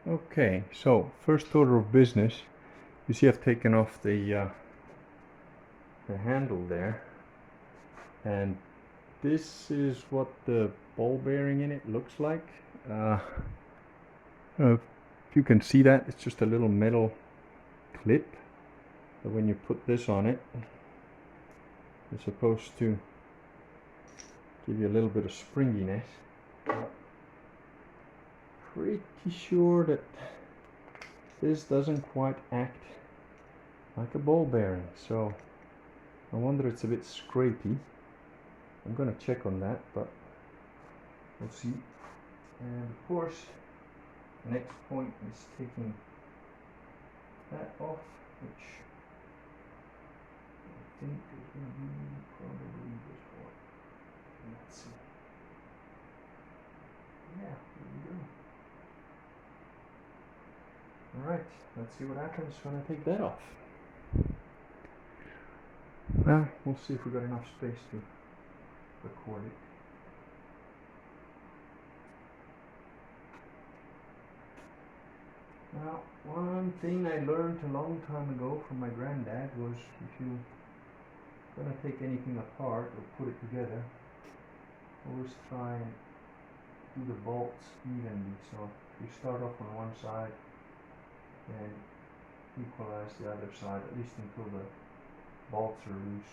Okay, so first order of business, you see I've taken off the handle there, and this is what the ball bearing in it looks like. If you can see that, it's just a little metal clip. But when you put this on it, it's supposed to give you a little bit of springiness. Pretty sure that this doesn't quite act like a ball bearing, so I wonder it's a bit scrapey. I'm gonna check on that, but we'll see. And of course, the next point is taking that off, which I think is going to be probably this one. Let's see. Yeah, there we go. Alright, let's see what happens when I take that off. Well, we'll see if we've got enough space to record it. Now, one thing I learned a long time ago from my granddad was if you're going to take anything apart or put it together, always try and do the bolts evenly. So if you start off on one side and equalize the other side, at least until the bolts are loose.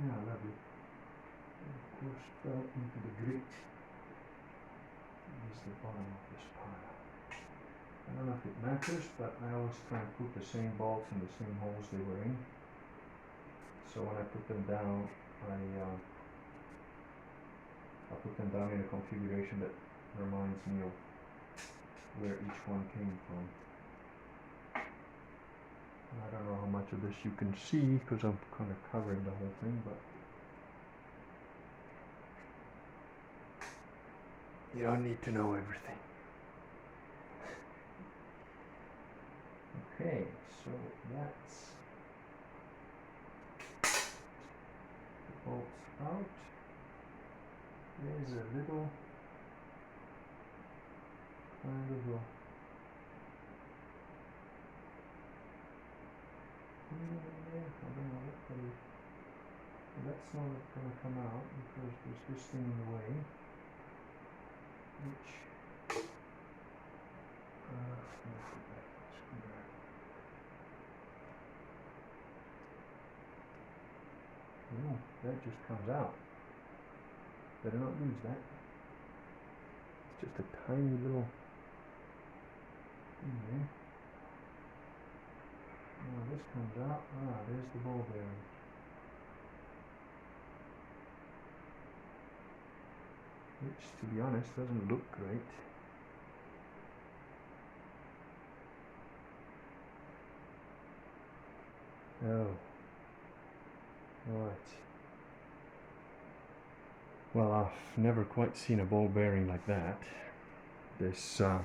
Yeah, lovely. Of course, fell into the grate. This is the bottom of this pile. I don't know if it matters, but I always try and put the same bolts in the same holes they were in. So when I put them down, I put them down in a configuration that reminds me of where each one came from. I don't know how much of this you can see because I'm kind of covering the whole thing, but you don't need to know everything. Okay, so that's the bolts out. There's a little kind of a I don't know what that is. That's not going to come out because there's this thing in the way, which oh, that just comes out. Better not lose that. It's just a tiny little thing there. Now this comes out. There's the ball bearing. Which, to be honest, doesn't look great. Oh. Right. Well, I've never quite seen a ball bearing like that. This, I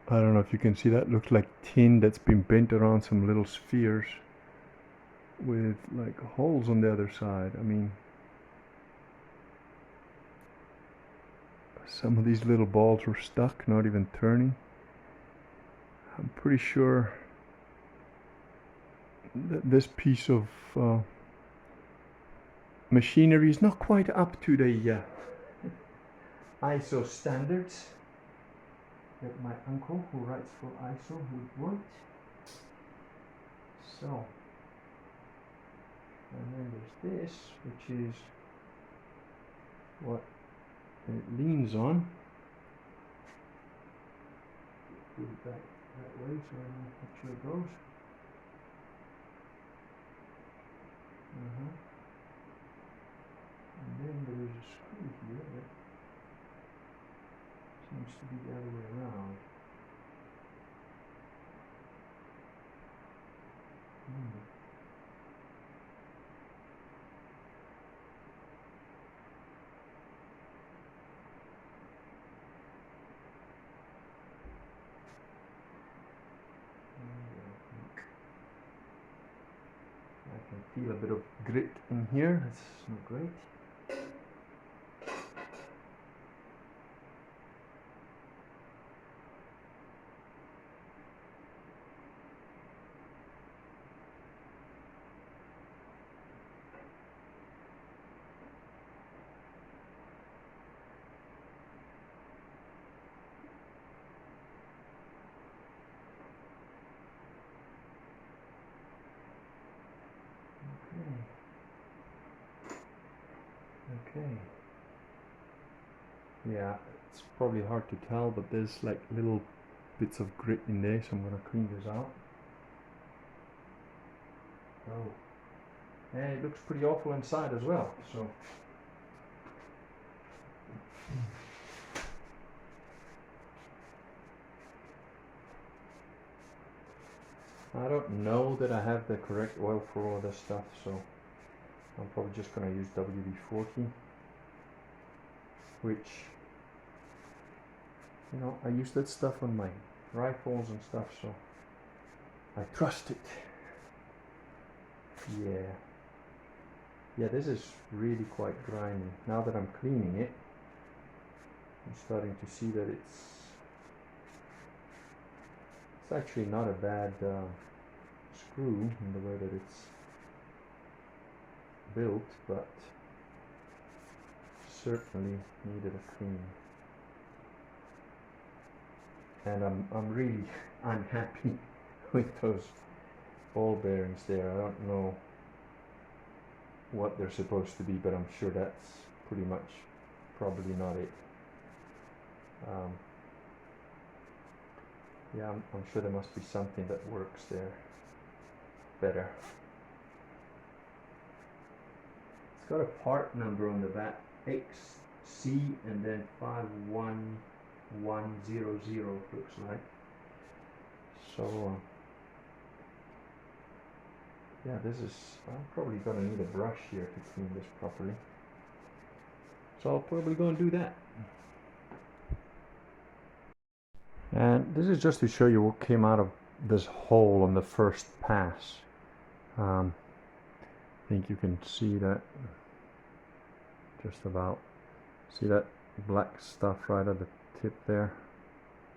don't know if you can see that, looks like tin that's been bent around some little spheres with like holes on the other side. I mean, some of these little balls were stuck, not even turning. I'm pretty sure that this piece of machinery is not quite up to the ISO standards that my uncle, who writes for ISO, would want. So, and then there's this, which is what it leans on. Put it back that way so I know which way it goes. And then there is a screw here that seems to be the other way around. I can feel a bit of grit in here. That's not great. Okay. Yeah, it's probably hard to tell, but there's like little bits of grit in there, so I'm going to clean this out. Oh, and it looks pretty awful inside as well, so. I don't know that I have the correct oil for all of this stuff, so I'm probably just going to use WD-40, which, you know, I use that stuff on my rifles and stuff, so I trust it. Yeah, this is really quite grimy. Now that I'm cleaning it, I'm starting to see that it's actually not a bad screw in the way that it's built, but certainly needed a clean. And I'm really unhappy with those ball bearings there. I don't know what they're supposed to be, but I'm sure that's pretty much probably not it. Yeah, I'm sure there must be something that works there better. It's got a part number on the back, XC and then 51100 looks like. So yeah, I'm probably gonna need a brush here to clean this properly. So I'll probably go and do that. And this is just to show you what came out of this hole on the first pass. I think you can see that just about. See that black stuff right at the tip there?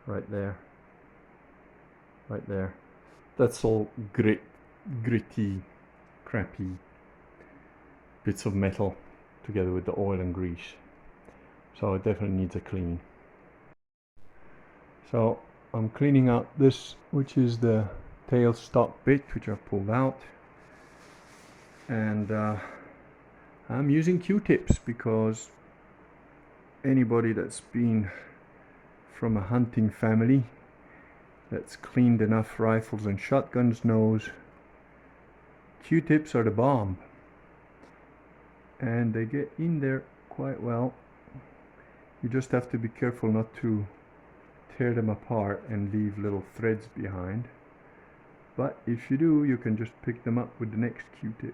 Right there. Right there. That's all gritty, crappy bits of metal together with the oil and grease. So it definitely needs a clean. So I'm cleaning out this, which is the tailstock bit, which I pulled out, and I'm using Q-tips because anybody that's been from a hunting family that's cleaned enough rifles and shotguns knows Q-tips are the bomb, and they get in there quite well. You just have to be careful not to tear them apart and leave little threads behind, but if you do, you can just pick them up with the next Q-tip.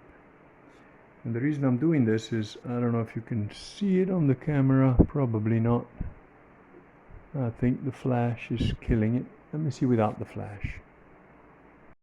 And the reason I'm doing this is, I don't know if you can see it on the camera, probably not. I think the flash is killing it. Let me see without the flash.